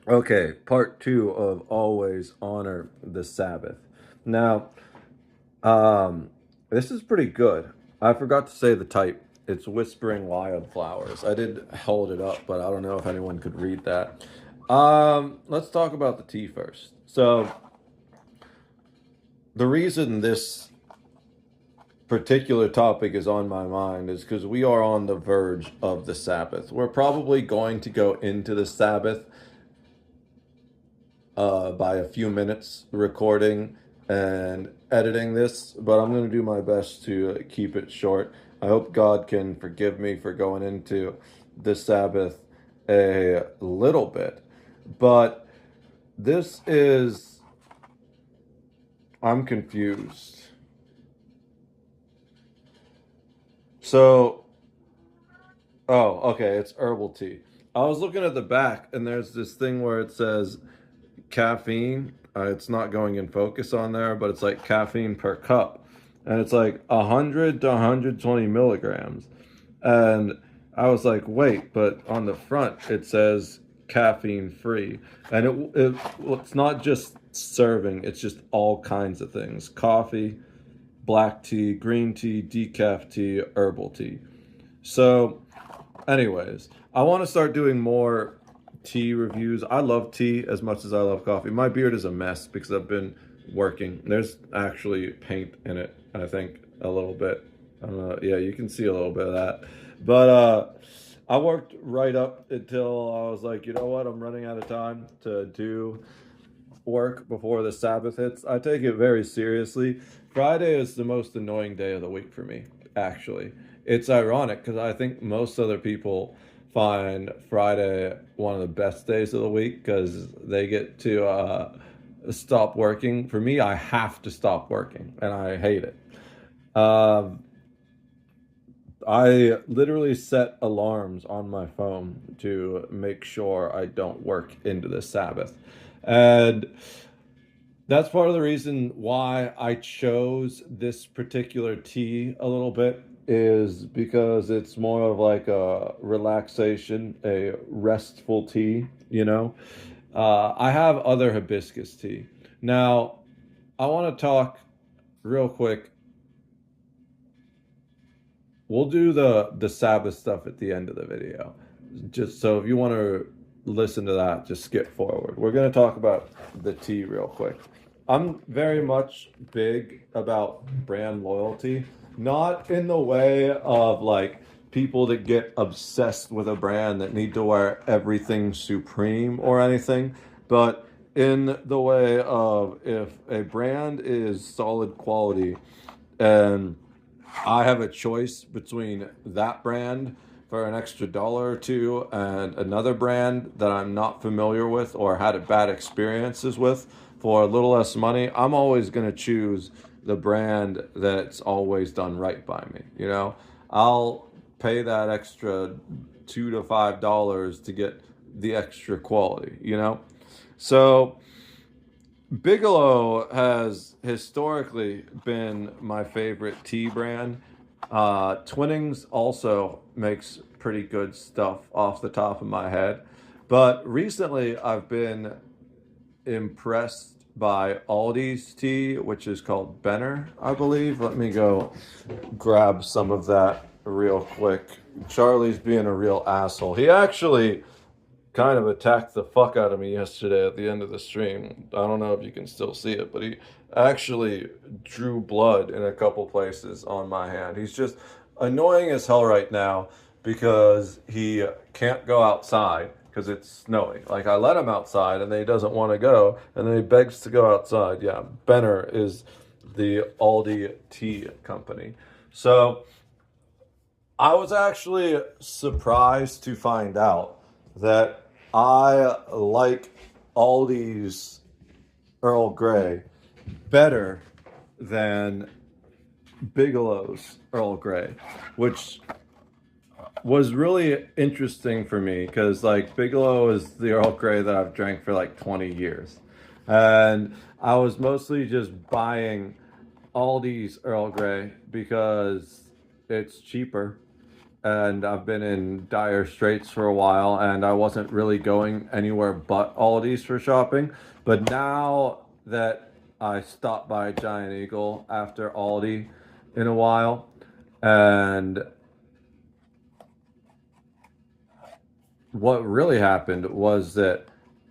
Okay, part two of always honor the Sabbath. Now, um, this is pretty good. I forgot to say the type. It's Whispering Wildflowers. I did hold it up, but I don't know if anyone could read that. Let's talk about the tea first. So, the reason this particular topic is on my mind is because we are on the verge of the Sabbath. We're probably going to go into the Sabbath by a few minutes recording and editing this, but I'm going to do my best to keep it short. I hope God can forgive me for going into the Sabbath a little bit, but this is, I'm confused. So, oh, okay, it's herbal tea. I was looking at the back, and there's this thing where it says caffeine. It's not going in focus on there, but it's like caffeine per cup, and it's like 100 to 120 milligrams. And I was like, wait, but on the front it says caffeine free, and it's not just serving; it's just all kinds of things: coffee, black tea, green tea, decaf tea, herbal tea. So anyways, I want to start doing more tea reviews. I love tea as much as I love coffee. My beard is a mess because I've been working. There's actually paint in it, I think, a little bit. Yeah, you can see a little bit of that. But I worked right up until I was like, you know what? I'm running out of time to do work before the Sabbath hits. I take it very seriously. Friday is the most annoying day of the week for me, actually. It's ironic because I think most other people find Friday one of the best days of the week because they get to stop working. For me, I have to stop working and I hate it. Um, I literally set alarms on my phone to make sure I don't work into the Sabbath. And that's part of the reason why I chose this particular tea a little bit is because it's more of like a relaxation, a restful tea, you know. I have other hibiscus tea. Now, I want to talk real quick. We'll do the Sabbath stuff at the end of the video. Just so if you want to listen to that, just skip forward. We're going to talk about the tea real quick. I'm very much big about brand loyalty, not in the way of like people that get obsessed with a brand that need to wear everything supreme or anything, but in the way of if a brand is solid quality and I have a choice between that brand for an extra dollar or two and another brand that I'm not familiar with or had a bad experiences with for a little less money. I'm always going to choose the brand that's always done right by me. You know, I'll pay that extra $2 to $5 to get the extra quality, you know? So Bigelow has historically been my favorite tea brand. Twinnings also makes pretty good stuff off the top of my head. But recently I've been impressed by Aldi's tea, which is called Benner, I believe. Let me go grab some of that real quick. Charlie's being a real asshole. He actually kind of attacked the fuck out of me yesterday at the end of the stream. I don't know if you can still see it, but he actually drew blood in a couple places on my hand. He's just annoying as hell right now because he can't go outside because it's snowing. Like I let him outside and then he doesn't want to go and then he begs to go outside. Yeah, Benner is the Aldi tea company. So I was actually surprised to find out that I like Aldi's Earl Grey better than Bigelow's Earl Grey, which was really interesting for me because like Bigelow is the Earl Grey that I've drank for like 20 years. And I was mostly just buying Aldi's Earl Grey because it's cheaper and I've been in dire straits for a while, and I wasn't really going anywhere but Aldi's for shopping. But now that I stopped by Giant Eagle after Aldi in a while, and what really happened was that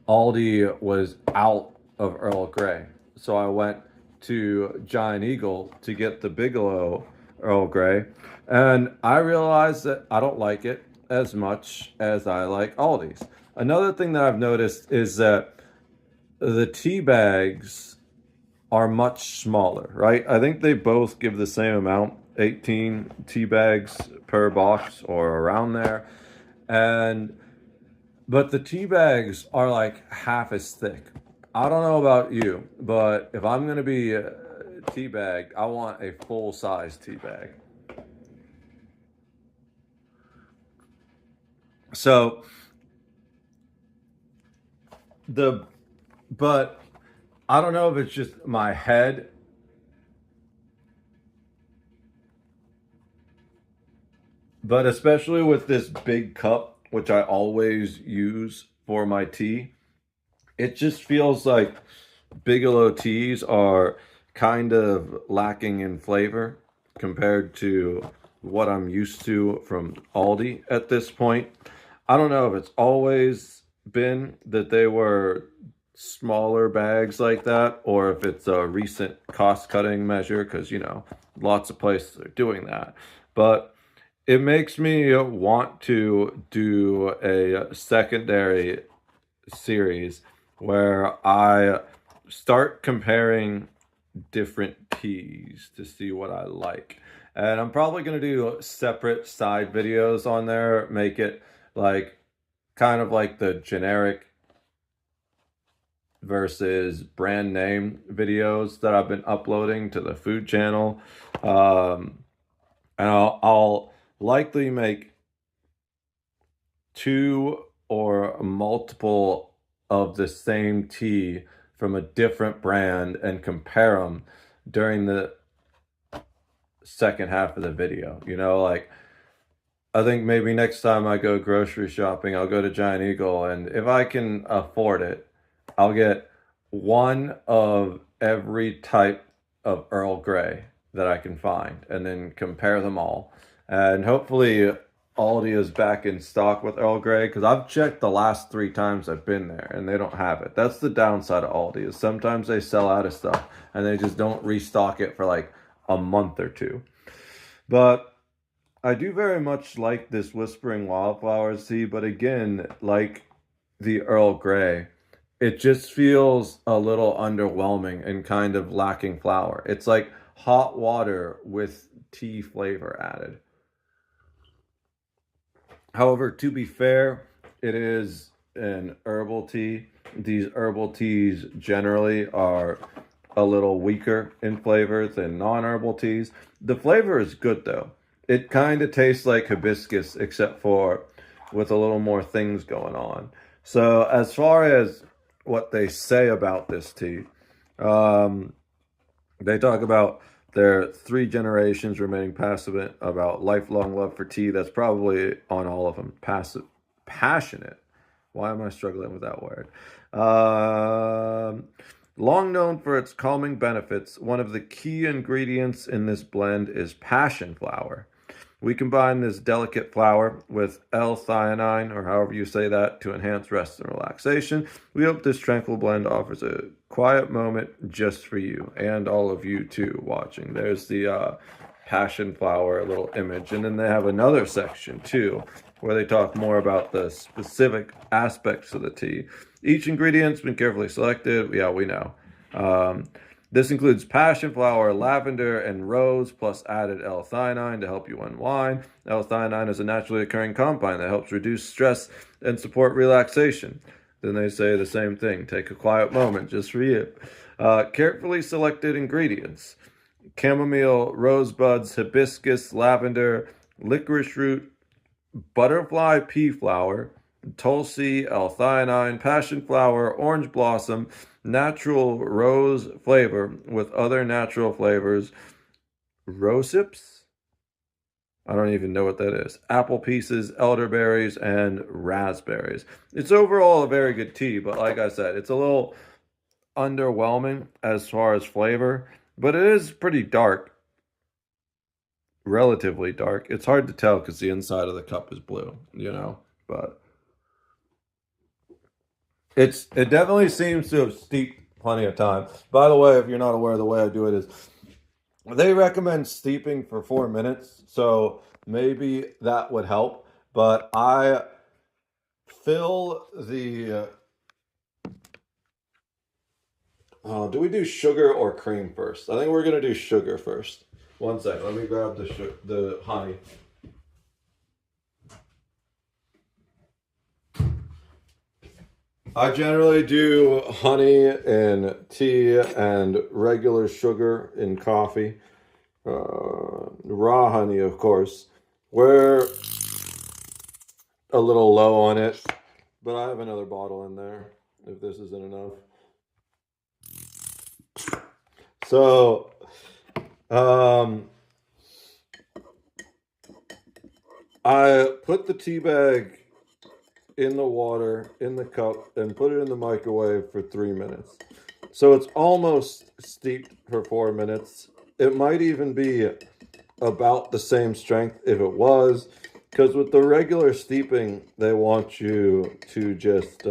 Aldi was out of Earl Grey. So I went to Giant Eagle to get the Bigelow Earl Grey, and I realized that I don't like it as much as I like Aldi's. Another thing that I've noticed is that the tea bags are much smaller, right? I think they both give the same amount, 18 tea bags per box or around there. And but the tea bags are like half as thick. I don't know about you, but if I'm gonna be a tea bag, I want a full size tea bag. So the but I don't know if it's just my head, but especially with this big cup, which I always use for my tea, it just feels like Bigelow teas are kind of lacking in flavor compared to what I'm used to from Aldi at this point. I don't know if it's always been that they were smaller bags like that, or if it's a recent cost cutting measure, because, lots of places are doing that. But it makes me want to do a secondary series where I start comparing different teas to see what I like. And I'm probably going to do separate side videos on there, make it like kind of like the generic versus brand name videos that I've been uploading to the food channel. And I'll likely make two or multiple of the same tea from a different brand and compare them during the second half of the video. Like, I think maybe next time I go grocery shopping, I'll go to Giant Eagle, and if I can afford it, I'll get one of every type of Earl Grey that I can find and then compare them all. And hopefully Aldi is back in stock with Earl Grey, because I've checked the last 3 times I've been there and they don't have it. That's the downside of Aldi, is sometimes they sell out of stuff and they just don't restock it for like a month or two. But I do very much like this Whispering Wildflowers tea, but again, like the Earl Grey, it just feels a little underwhelming and kind of lacking flower. It's like hot water with tea flavor added. However, to be fair, it is an herbal tea. These herbal teas generally are a little weaker in flavor than non-herbal teas. The flavor is good though. It kind of tastes like hibiscus, except for with a little more things going on. So as far as what they say about this tea, um, they talk about their 3 generations remaining passionate about lifelong love for tea. That's probably on all of them. Passionate. Why am I struggling with that word? Long known for its calming benefits, one of the key ingredients in this blend is passion flower. We combine this delicate flower with L-theanine, or however you say that, to enhance rest and relaxation. We hope this tranquil blend offers a quiet moment just for you, and all of you too watching. There's the passion flower little image, and then they have another section too, where they talk more about the specific aspects of the tea. Each ingredient's been carefully selected. Yeah, we know. This includes passion flower, lavender, and rose, plus added L-theanine to help you unwind. L-theanine is a naturally occurring compound that helps reduce stress and support relaxation. Then they say the same thing. Take a quiet moment just for you. Carefully selected ingredients: chamomile, rosebuds, hibiscus, lavender, licorice root, butterfly pea flower, tulsi, L-theanine, passion flower, orange blossom, natural rose flavor with other natural flavors, rosips, I don't even know what that is. Apple pieces, elderberries, and raspberries. It's overall a very good tea, but like I said, it's a little underwhelming as far as flavor, but it is pretty dark, relatively dark. It's hard to tell because the inside of the cup is blue, but it definitely seems to have steeped plenty of time. By the way, if you're not aware, the way I do it is they recommend steeping for 4 minutes, so maybe that would help. But I fill the. Do we do sugar or cream first? I think we're gonna do sugar first. One second, let me grab the honey. I generally do honey in tea and regular sugar in coffee. Raw honey, of course. We're a little low on it, but I have another bottle in there if this isn't enough. So, um, I put the tea bag in the water, in the cup, and put it in the microwave for 3 minutes. So it's almost steeped for 4 minutes. It might even be about the same strength if it was, because with the regular steeping, they want you to just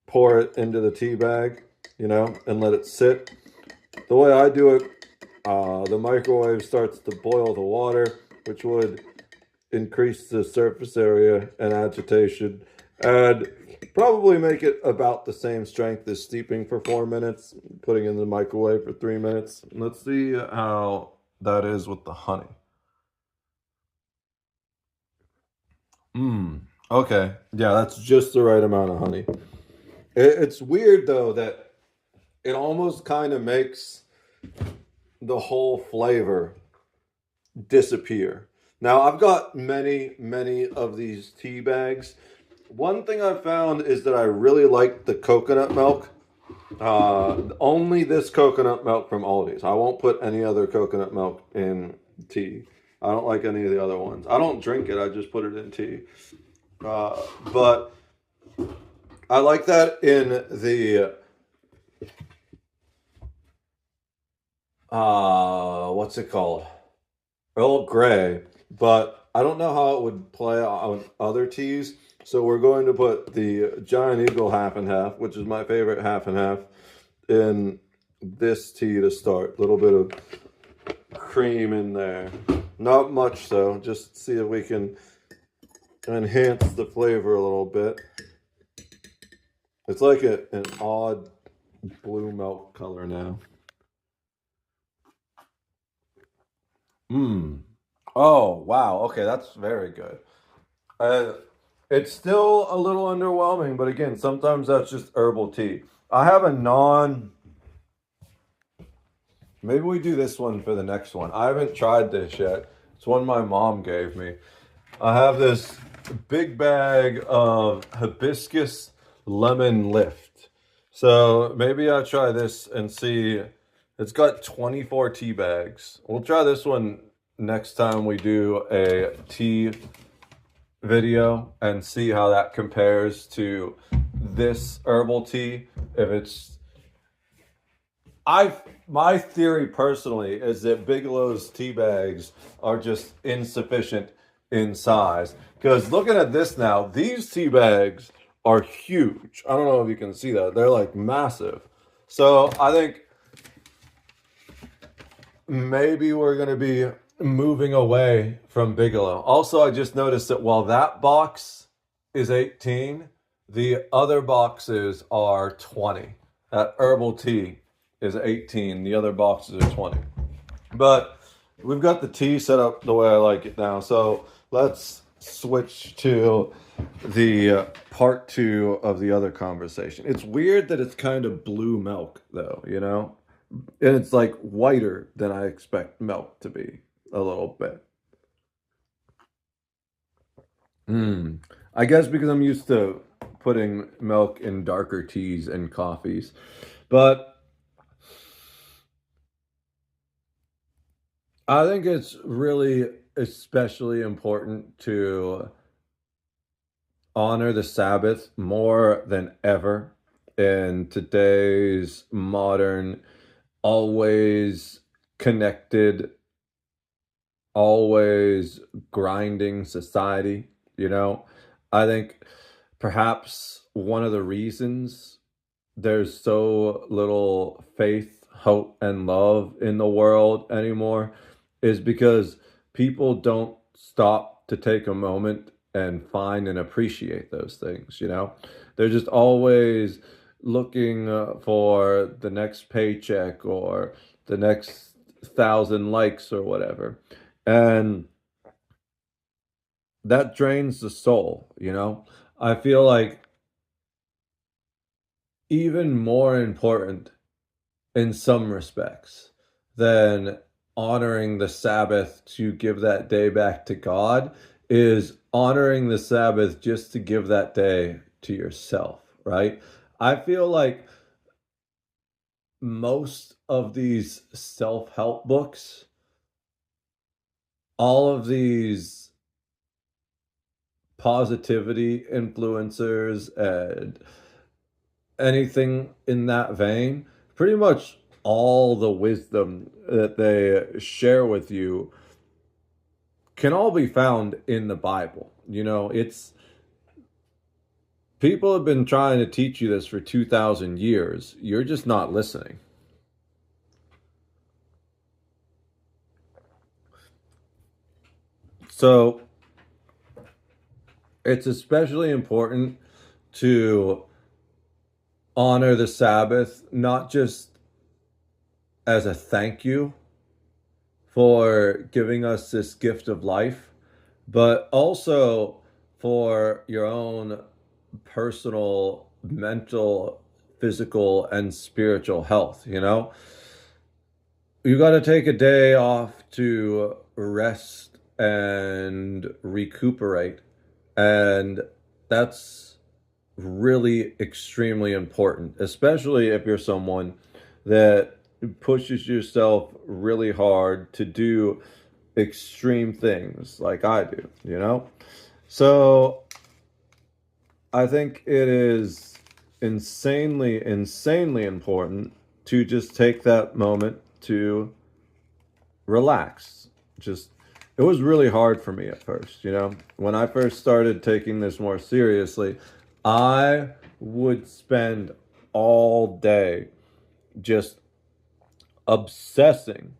pour it into the tea bag, and let it sit. The way I do it, the microwave starts to boil the water, which would increase the surface area and agitation, and probably make it about the same strength as steeping for 4 minutes, putting in the microwave for 3 minutes. Let's see how that is with the honey. Okay. Yeah, that's just the right amount of honey. It's weird though that it almost kind of makes the whole flavor disappear. Now, I've got many, many of these tea bags. One thing I found is that I really like the coconut milk. Only this coconut milk from Aldi's. I won't put any other coconut milk in tea. I don't like any of the other ones. I don't drink it. I just put it in tea. But I like that in the what's it called? Earl Grey, but I don't know how it would play on other teas. So we're going to put the Giant Eagle half and half, which is my favorite half and half, in this tea to start. A little bit of cream in there. Not much though, just see if we can enhance the flavor a little bit. It's like an odd blue milk color now. Oh, wow. Okay, that's very good. Uh, it's still a little underwhelming, but again, sometimes that's just herbal tea. I have a non. Maybe we do this one for the next one. I haven't tried this yet. It's one my mom gave me. I have this big bag of hibiscus lemon lift. So maybe I'll try this and see. It's got 24 tea bags. We'll try this one next time we do a tea video and see how that compares to this herbal tea. If it's my theory personally is that Bigelow's tea bags are just insufficient in size. Because looking at this now, these tea bags are huge. I don't know if you can see that. They're like massive. So I think maybe we're going to be moving away from Bigelow. Also, I just noticed that while that box is 18, the other boxes are 20. That herbal tea is 18. The other boxes are 20. But we've got the tea set up the way I like it now. So let's switch to the part two of the other conversation. It's weird that it's kind of blue milk, though, And it's like whiter than I expect milk to be a little bit. I guess because I'm used to putting milk in darker teas and coffees. But I think it's really especially important to honor the Sabbath more than ever in today's modern, always connected, always grinding society. You know, I think perhaps one of the reasons there's so little faith, hope, and love in the world anymore is because people don't stop to take a moment and find and appreciate those things, you know? They're just always looking for the next paycheck or the next 1,000 likes or whatever. And that drains the soul, you know? I feel like even more important in some respects than honoring the Sabbath to give that day back to God is honoring the Sabbath just to give that day to yourself, right? I feel like most of these self-help books, all of these positivity influencers and anything in that vein, pretty much all the wisdom that they share with you can all be found in the Bible. You know, it's people have been trying to teach you this for 2,000 years. You're just not listening. So it's especially important to honor the Sabbath, not just as a thank you for giving us this gift of life, but also for your own personal, mental, physical, and spiritual health, you know? You got to take a day off to rest and recuperate. And that's really extremely important, especially if you're someone that pushes yourself really hard to do extreme things like I do, you know? So I think it is insanely important to just take that moment to relax. Just, it was really hard for me at first, you know? When I first started taking this more seriously, I would spend all day just obsessing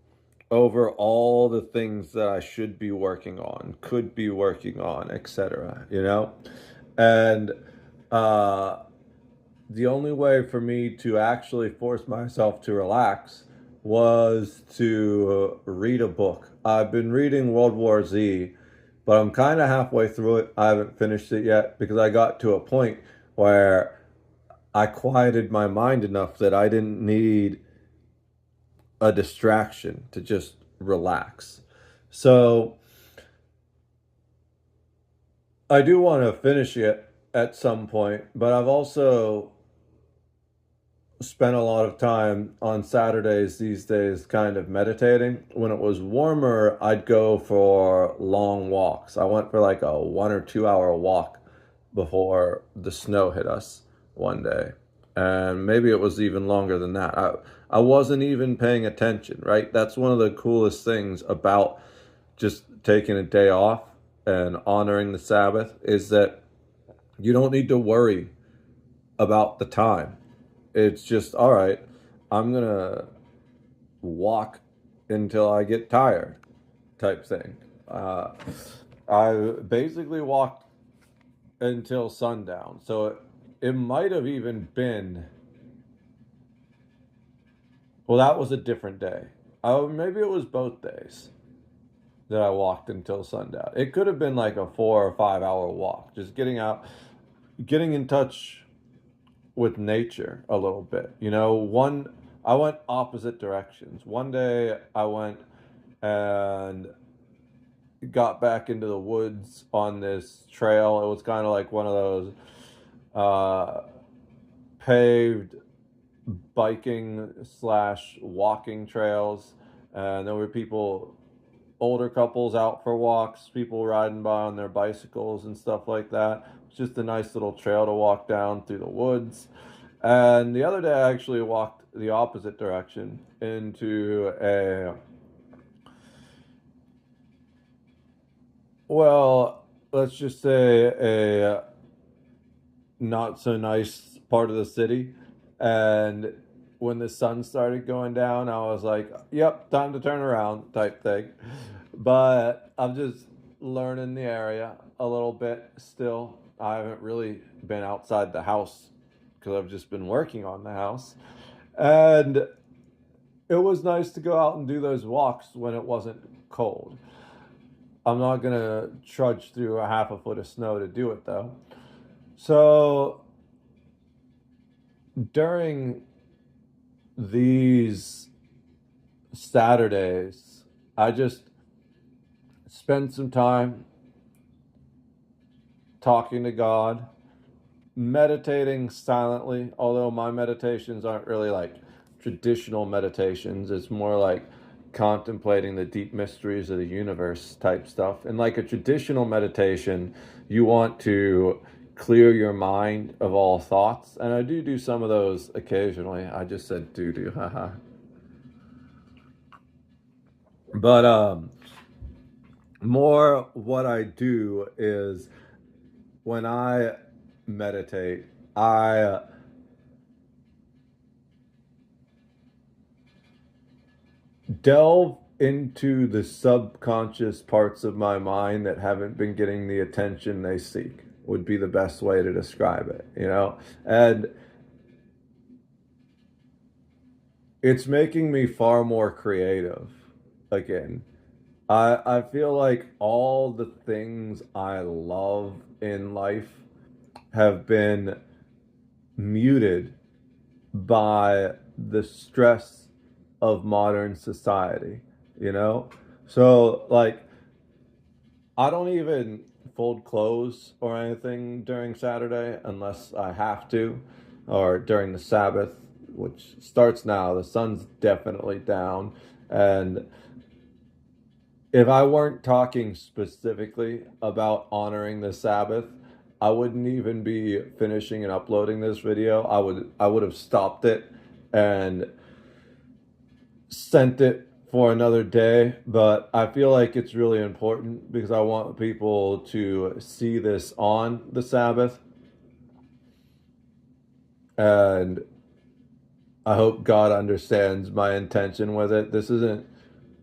over all the things that I should be working on, could be working on, etc., you know? And uh the only way for me to actually force myself to relax was to read a book. I've been reading World War Z, but I'm kind of halfway through it. I haven't finished it yet because I got to a point where I quieted my mind enough that I didn't need a distraction to just relax. So I do want to finish it at some point, but I've also spent a lot of time on Saturdays these days kind of meditating. When it was warmer, I'd go for long walks. I went for like a 1 or 2 hour walk before the snow hit us one day. And maybe it was even longer than that. I wasn't even paying attention, right? That's one of the coolest things about just taking a day off and honoring the Sabbath is that you don't need to worry about the time. It's just, all right, I'm going to walk until I get tired type thing. Uh, I basically walked until sundown. So it might have even been, well, that was a different day. Oh, maybe it was both days that I walked until sundown. It could have been like a 4 or 5 hour walk, just getting out, getting in touch with nature a little bit. You know, I went opposite directions. One day I went and got back into the woods on this trail. It was kind of like one of those uh, paved biking slash walking trails, and there were people older couples out for walks, people riding by on their bicycles and stuff like that. It's just a nice little trail to walk down through the woods. And the other day, I actually walked the opposite direction into well, let's just say a not so nice part of the city. And when the sun started going down, I was like, yep, time to turn around type thing. But I'm just learning the area a little bit still. I haven't really been outside the house because I've just been working on the house. And it was nice to go out and do those walks when it wasn't cold. I'm not going to trudge through a half a foot of snow to do it though. So during these Saturdays, I just spend some time talking to God, meditating silently, although my meditations aren't really like traditional meditations. It's more like contemplating the deep mysteries of the universe type stuff. And like a traditional meditation, you want to clear your mind of all thoughts. And I do some of those occasionally. I just said do, haha. But more what I do is when I meditate, I delve into the subconscious parts of my mind that haven't been getting the attention they seek, would be the best way to describe it, you know? And it's making me far more creative again. I feel like all the things I love in life have been muted by the stress of modern society, you know? So, like, I don't even fold clothes or anything during Saturday unless I have to, or during the Sabbath, which starts now. The sun's definitely down. And if I weren't talking specifically about honoring the Sabbath, I wouldn't even be finishing and uploading this video. I would have stopped it and sent it for another day, but I feel like it's really important because I want people to see this on the Sabbath. And I hope God understands my intention with it. This isn't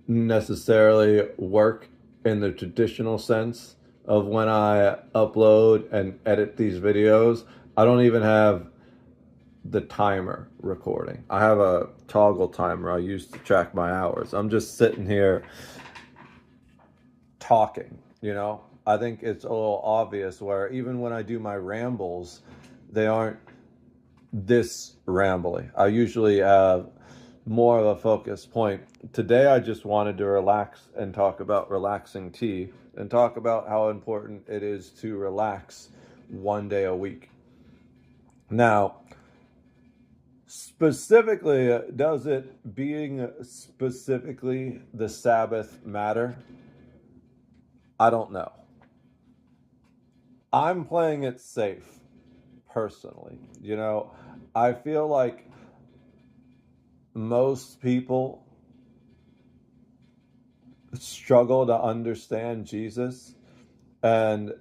necessarily work in the traditional sense of when I upload and edit these videos. I don't even have the timer recording. I have a toggle timer I use to track my hours. I'm just sitting here talking, you know? I think it's a little obvious where even when I do my rambles, they aren't this rambly. I usually have more of a focus point. Today I just wanted to relax and talk about relaxing tea and talk about how important it is to relax one day a week. Now, specifically, does it being specifically the Sabbath matter? I don't know. I'm playing it safe personally. You know, I feel like most people struggle to understand Jesus, and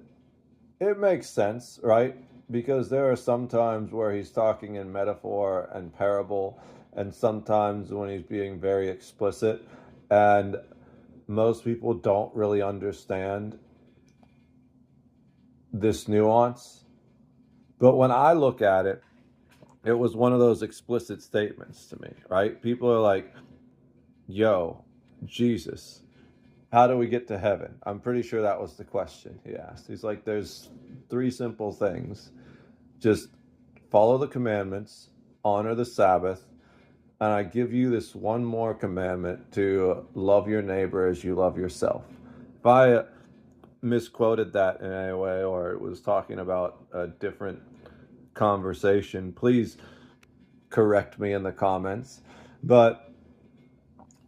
it makes sense, right? Because there are some times where he's talking in metaphor and parable, and sometimes when he's being very explicit, and most people don't really understand this nuance. But when I look at it, it was one of those explicit statements to me, right? People are like, yo, Jesus, how do we get to heaven? I'm pretty sure that was the question he asked. He's like, there's three simple things. Just follow the commandments, honor the Sabbath, and I give you this one more commandment to love your neighbor as you love yourself. If I misquoted that in any way or it was talking about a different conversation, please correct me in the comments. But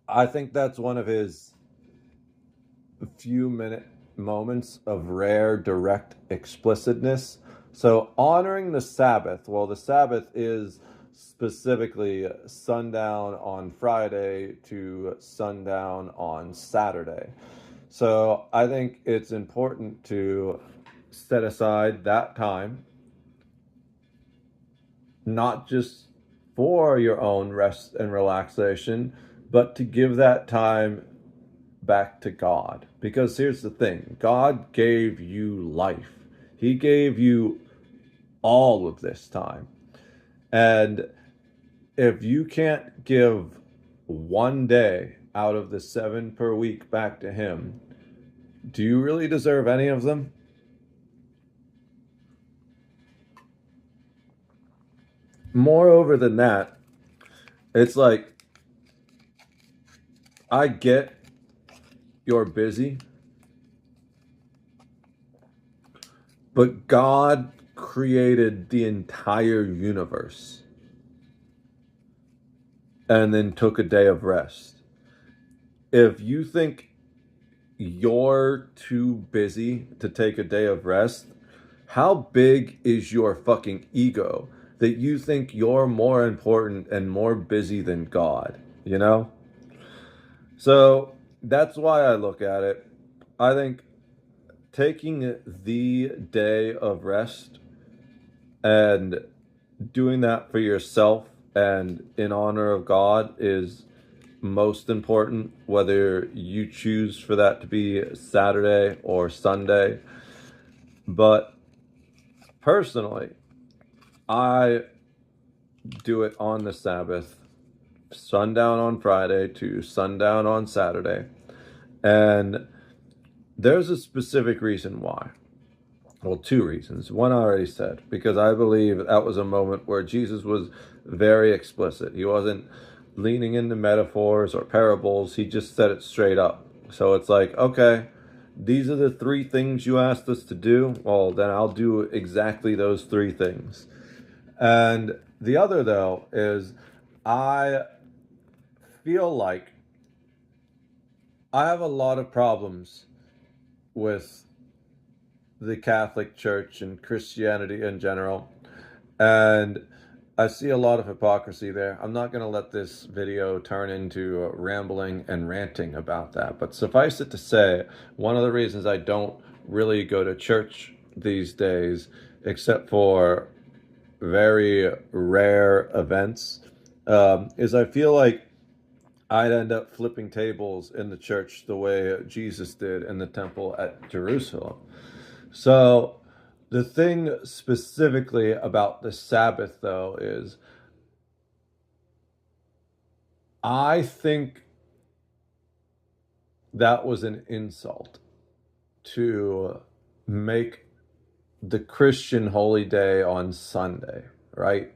I think that's one of his few minute moments of rare, direct explicitness. So, honoring the Sabbath, well, the Sabbath is specifically sundown on Friday to sundown on Saturday. So, I think it's important to set aside that time, not just for your own rest and relaxation, but to give that time back to God. Because here's the thing, God gave you life, He gave you all of this time. And if you can't give one day out of the 7 per week back to Him, do you really deserve any of them? Moreover than that, it's like, I get you're busy, but God created the entire universe and then took a day of rest. If you think you're too busy to take a day of rest, how big is your fucking ego that you think you're more important and more busy than God, you know? So that's why I look at it. I think taking the day of rest and doing that for yourself and in honor of God is most important, whether you choose for that to be Saturday or Sunday. But personally, I do it on the Sabbath, sundown on Friday to sundown on Saturday. And there's a specific reason why. Well, two reasons. One I already said, because I believe that was a moment where Jesus was very explicit. He wasn't leaning into metaphors or parables. He just said it straight up. So it's like, okay, these are the 3 things you asked us to do. Well, then I'll do exactly those 3 things. And the other, though, is I feel like I have a lot of problems with the Catholic Church and Christianity in general. And I see a lot of hypocrisy there. I'm not going to let this video turn into rambling and ranting about that. But suffice it to say, one of the reasons I don't really go to church these days, except for very rare events, is I feel like I'd end up flipping tables in the church the way Jesus did in the temple at Jerusalem. So the thing specifically about the Sabbath, though, is I think that was an insult to make the Christian holy day on Sunday, right?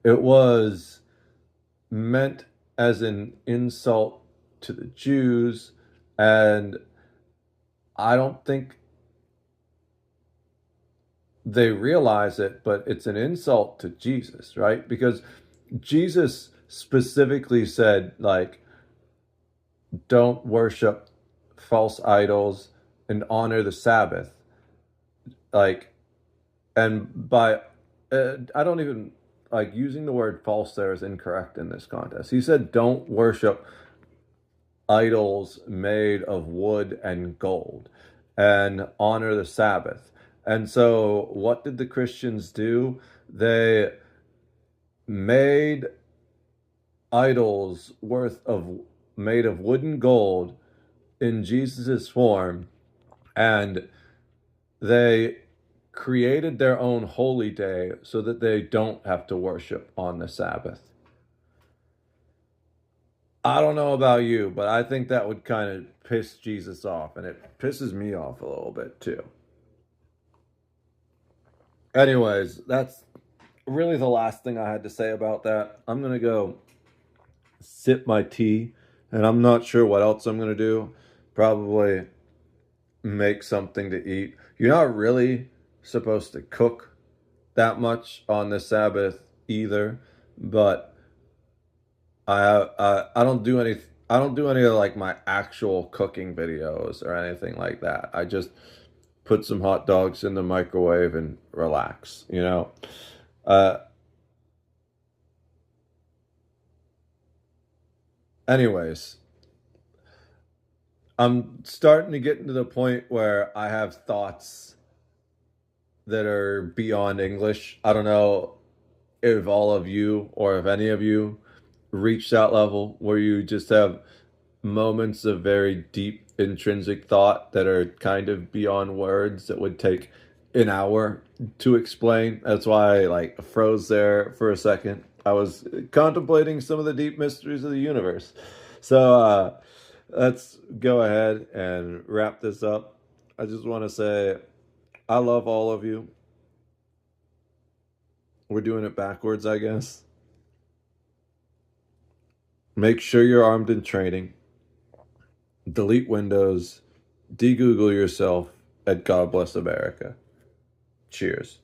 It was meant as an insult to the Jews, and I don't think they realize it, but it's an insult to Jesus, right? Because Jesus specifically said, like, don't worship false idols and honor the Sabbath. Like, and by, I don't even, like, using the word false there is incorrect in this context. He said, don't worship idols made of wood and gold and honor the Sabbath. And so what did the Christians do? They made idols made of wood and gold in Jesus's form, and they created their own holy day so that they don't have to worship on the Sabbath. I don't know about you, but I think that would kind of piss Jesus off, and it pisses me off a little bit too. Anyways, that's really the last thing I had to say about that. I'm going to go sip my tea, and I'm not sure what else I'm going to do. Probably make something to eat. You're not really supposed to cook that much on the Sabbath either, but I don't do any. I don't do any of like my actual cooking videos or anything like that. I just put some hot dogs in the microwave and relax, you know? Uh, anyways, I'm starting to get into the point where I have thoughts that are beyond English. I don't know if all of you or if any of you reach that level where you just have moments of very deep intrinsic thought that are kind of beyond words that would take an hour to explain. That's why I like froze there for a second. I was contemplating some of the deep mysteries of the universe. So let's go ahead and wrap this up. I just want to say I love all of you. We're doing it backwards, I guess. Make sure you're armed and training. Delete Windows. De-Google yourself. And God bless America. Cheers.